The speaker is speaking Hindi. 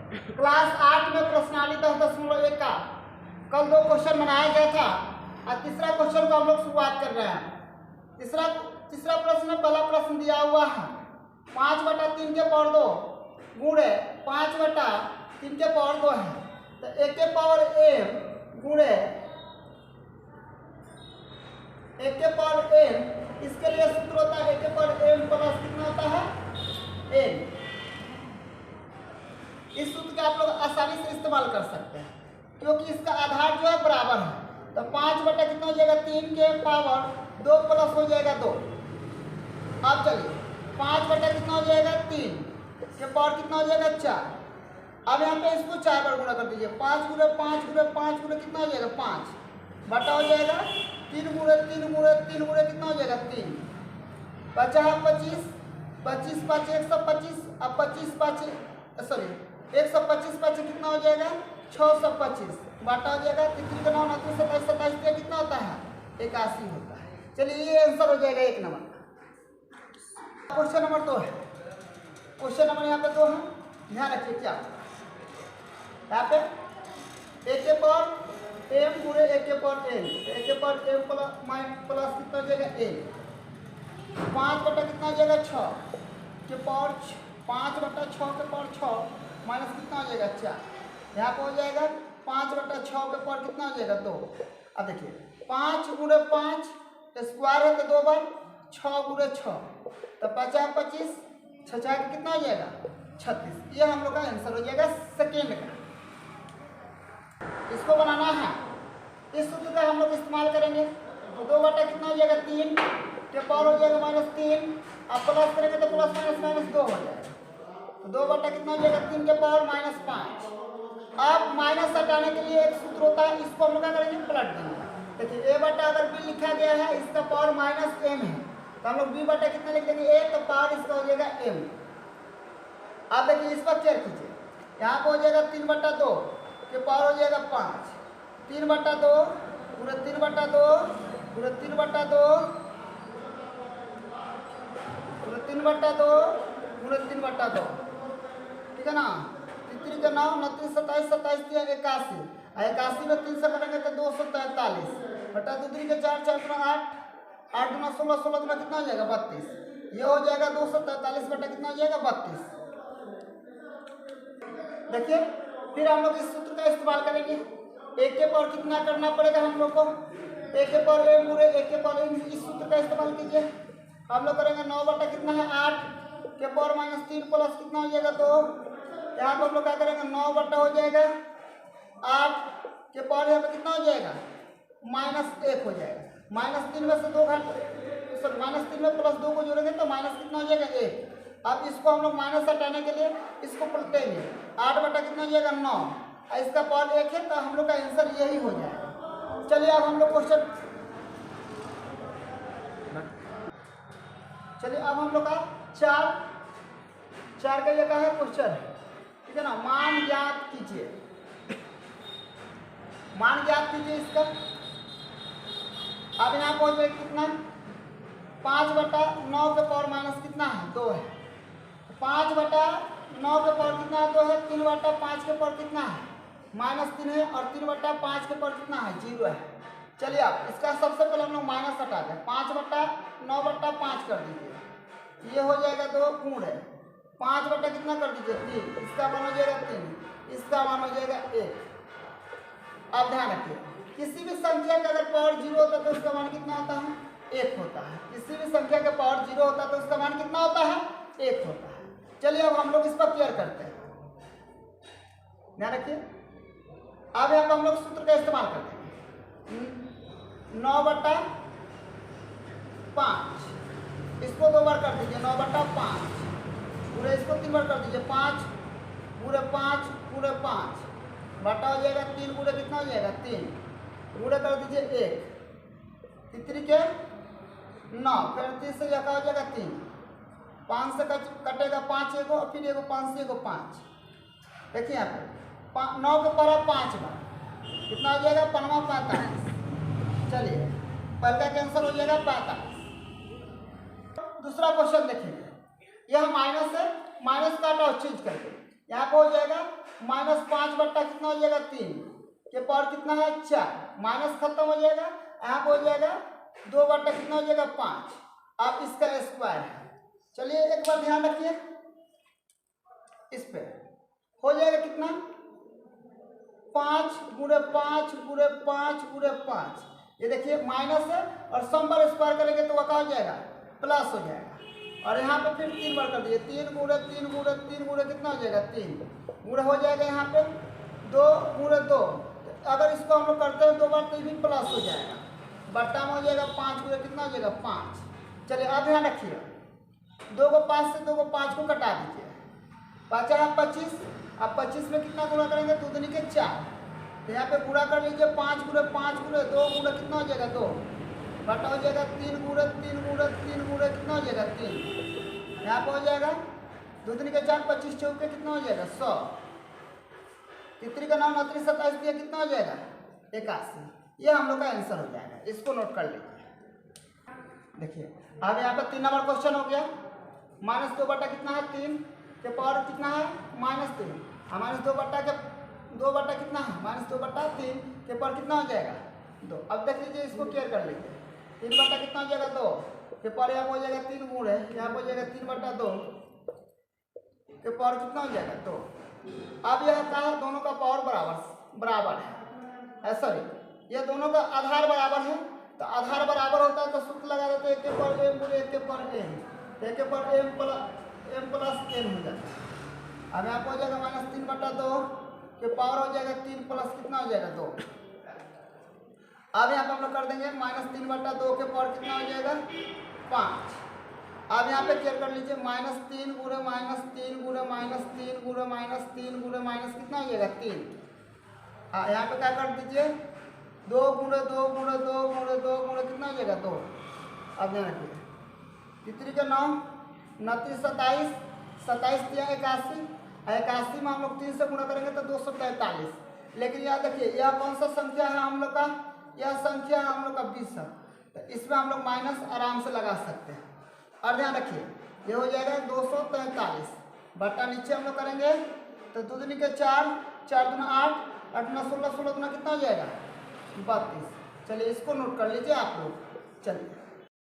क्लास 8 में प्रश्नावली 10.1 का कल 2 क्वेश्चन बनाया गया था और तीसरा क्वेश्चन को हम लोग शुरुआत कर रहे हैं। तीसरा प्रश्न, पहला प्रश्न दिया हुआ है 5/3 के पावर 2 गुणे 5/3 के पावर 2 है, तो 1 के पावर m गुणे 1 के पावर m, इसके लिए सूत्र होता है 1 के पावर m प्लस कितना होता है n। इस सूत्र का आप लोग आसानी से इस्तेमाल कर सकते हैं क्योंकि इसका आधार जो है बराबर है, तो 5 कितना हो जाएगा 3 के पावर 2 प्लस हो जाएगा 2। अब चलिए 5 कितना हो जाएगा 3 के पावर कितना हो जाएगा 4। अब यहाँ पे इसको 4 बार गुणा कर दीजिए, 5 गुणे 5 गुणे 5 गुणे कितना हो जाएगा 5 बटा हो जाएगा 3 गुणे 3 गुणे 3 गुणे कितना हो जाएगा 3, 25 25 5 125, अब 25 5 सॉरी 125 5 कितना हो जाएगा 625 बटा हो जाएगा 3 का 9 9 27 27 कितना होता है 81 होता है। चलिए ये आंसर हो जाएगा 1 नंबर। क्वेश्चन नंबर 2 है, क्वेश्चन नंबर यहाँ पे 2 है, ध्यान रखिए क्या यहाँ पे 1 के पावर m गुणे 1 के पावर n, 1 के पावर m प्लस कितना हो जाएगा n, 5 बटा कितना हो जाएगा 6 के पावर 5/6 के पावर 6 माइनस कितना हो जाएगा 4। यहाँ पर हो जाएगा 5/6 के पावर कितना हो जाएगा 2। अब देखिए 5 गुणे 5 स्क्वायर है तो 2 बार, 6 गुणे 6 तो 50 25 6 कितना हो जाएगा 36। ये हम लोग का आंसर हो जाएगा सेकेंड का। इसको बनाना है, इस सूत्र का हम लोग इस्तेमाल करेंगे, तो 2 बटा कितना हो जाएगा 3 के पावर हो जाएगा -3, अब प्लस करेंगे तो प्लस माइनस 2 हो जाएगा, तो 2 बटा कितना हो जाएगा 3 के पावर -5। अब माइनस हटाने के लिए एक सूत्र होता है, इसको हम लोग क्या करेंगे पलट देंगे। देखिए a बटा अगर b लिखा गया है इसका पावर -m है, तो हम लोग b बटा कितना लिख देंगे a, तो पावर इसका हो जाएगा m। अब देखिए इस पर चेक कीजिए, यहाँ पर हो जाएगा 3/2 के पावर हो जाएगा 5, 3/2 पूरे 3/2 पूरे 3/2 पूरे 3/2 पूरे 3/2, ठीक है ना। 3 का 9 29 27 27 81, 81 में 3 से करेंगे तो 243 बटा 2 3 के 4 4 गुना 8 8 गुना 16 16 गुना कितना हो जाएगा 32, ये हो जाएगा 243 बटा कितना हो जाएगा 32। देखिए फिर हम लोग इस सूत्र का इस्तेमाल करेंगे, 1 के पावर कितना करना पड़ेगा हम लोग को 1 के पावर m गुणे 1 के पावर m, इस सूत्र का इस्तेमाल कीजिए। हम लोग करेंगे 9 बटा कितना है 8 के पावर -3 प्लस कितना हो जाएगा 2। यहाँ पर हम लोग क्या करेंगे 9 बटा हो जाएगा 8 के पावर यहाँ पे कितना हो जाएगा -1 हो जाएगा, -3 में से 2 घट सॉरी -3 में प्लस 2 को जोड़ेंगे तो माइनस कितना हो जाएगा 1। अब इसको हम लोग माइनस हटाने के लिए इसको पलटेंगे, 8 बटा कितना हो जाएगा 9, और इसका पावर 1 है, तो हम लोग का आंसर यही हो जाएगा। चलिए अब हम लोग क्वेश्चन अब हम लोग का 4 का ये का है क्वेश्चन, ठीक है ना। मान ज्ञात कीजिए, मान ज्ञात कीजिए इसका। अब यहाँ पर कितना 5/9 के पावर माइनस कितना है 2 है, 5/9 के पावर कितना है 2 है, 3/5 के पावर कितना है -3 है, और 3/5 के पावर कितना है 0 है। चलिए अब इसका सबसे पहले हम लोग माइनस हटा दें, 5/9/5 कर दीजिए, ये हो जाएगा 2 गुणे 5 बटा कितना कर दीजिए 3, इसका मान हो जाएगा 3, इसका मान हो जाएगा 1। अब ध्यान रखिए किसी भी संख्या का अगर पावर 0 होता है तो उसका मान कितना होता है 1 होता है, किसी भी संख्या का पावर 0 होता है तो उसका मान कितना होता है 1 होता है। चलिए अब हम लोग इस पर क्लियर करते हैं, ध्यान रखिए। अब यहाँ पर हम लोग सूत्र का इस्तेमाल करते हैं 9/5, इसको 2 बार कर दीजिए 9/5 पूरे, इसको 3 बार कर दीजिए 5 पूरे 5 पूरे 5 बटा हो जाएगा 3 पूरे कितना हो जाएगा 3 पूरे कर दीजिए 1, 3 के 9, फिर 3 से क्या हो जाएगा 3, 5 से कटेगा 5 एगो, फिर एगो 5 से एगो 5। देखिए यहाँ पे 9 के पावर 5 बार कितना हो जाएगा 5 45। चलिए पहले का आंसर हो जाएगा 45। दूसरा क्वेश्चन देखेंगे, यह माइनस है, माइनस काटा और चेंज करके यहाँ पे हो जाएगा -5 बट्टा कितना हो जाएगा 3 के पावर कितना है 4, माइनस खत्म हो जाएगा, यहाँ पे हो जाएगा 2 बट्टा कितना हो जाएगा 5। अब इसका स्क्वायर है। चलिए एक बार ध्यान रखिए, इस पे हो जाएगा कितना 5 गुणे 5 गुणे 5 गुणे 5, ये देखिए माइनस है और सम पर स्क्वायर करेंगे तो वह क्या हो जाएगा प्लस हो जाएगा। और यहाँ पे फिर 3 बार कर दिए, 3 गुणे 3 गुणे 3 गुणे कितना हो जाएगा 3 गुणे हो जाएगा, यहाँ पे 2 गुणे 2, अगर इसको हम लोग करते हैं 2 बार तो ये भी प्लस हो जाएगा, बट्टा में हो जाएगा 5 गुणे कितना हो जाएगा 5। चलिए अब ध्यान रखिए, 2 को 5 से 2 को 5 को कटा दीजिए, बचा है 25। अब 25 में कितना गुणा करेंगे 2 दूनी के 4, तो यहाँ पे गुणा कर लीजिए 5 गुणे 5 गुणे 2 गुणे कितना हो जाएगा 2, बटा हो जाएगा 3 गुणे 3 गुणे 3 गुणे कितना हो जाएगा 3, यहाँ पे हो जाएगा 2 दूनी के 4, 25 चौके कितना हो जाएगा 100, 3 का 9 29 27 दिया कितना हो जाएगा 81। ये हम लोग का आंसर हो जाएगा, इसको नोट कर लीजिए। देखिए अब यहाँ पे 3 नंबर क्वेश्चन हो गया, -2 बट्टा कितना है 3 के पावर कितना है -3, -2 बट्टा के 2 बट्टा कितना है -2 बट्टा 3 के पावर कितना हो जाएगा 2। अब देख लीजिए, इसको क्लियर कर लीजिए, 3 बट्टा कितना हो जाएगा 2 के पावर यहाँ हो जाएगा 3 गुण है, यहाँ हो जाएगा 3 बट्टा 2 के पावर कितना हो जाएगा 2। अब यह क्या है, दोनों का पावर बराबर है, सॉरी ये दोनों का आधार बराबर है, तो आधार बराबर होता है तो सूत्र लगा देते हैं 1 के पावर m गुणे 1 के पावर n, 1 के पावर m प्लस n हो जाता है। अब यहाँ पर हो जाएगा -3 बट्टा 2 के पावर हो जाएगा 3 प्लस कितना हो जाएगा 2। अब यहाँ पे हम लोग कर देंगे -3 बट्टा 2 के पावर कितना हो जाएगा 5। अब यहाँ पे क्लियर कर लीजिए, -3 गुणे -3 गुणे -3 गुणे -3 गुणे माइनस कितना हो जाएगा 3। यहाँ पे क्या कर दीजिए 2 गुणे 2 गुणे 2 गुणे 2 गुणे कितना हो जाएगा 2। अब ध्यान रखिए, 3 का 9 29 27 27 दिया 81, 81 में हम लोग 3 से गुणा करेंगे तो 243। लेकिन याद रखिए यह कौन सा संख्या है हम लोग का, यह संख्या है हम लोग का 20 है, तो इसमें हम लोग माइनस आराम से लगा सकते हैं। और ध्यान रखिए ये हो जाएगा 243 बट्टा नीचे हम लोग करेंगे तो 2 दूनी के 4 4 दूना 8 8 9 16 16 दूना कितना हो जाएगा 32। चलिए इसको नोट कर लीजिए आप लोग। चलिए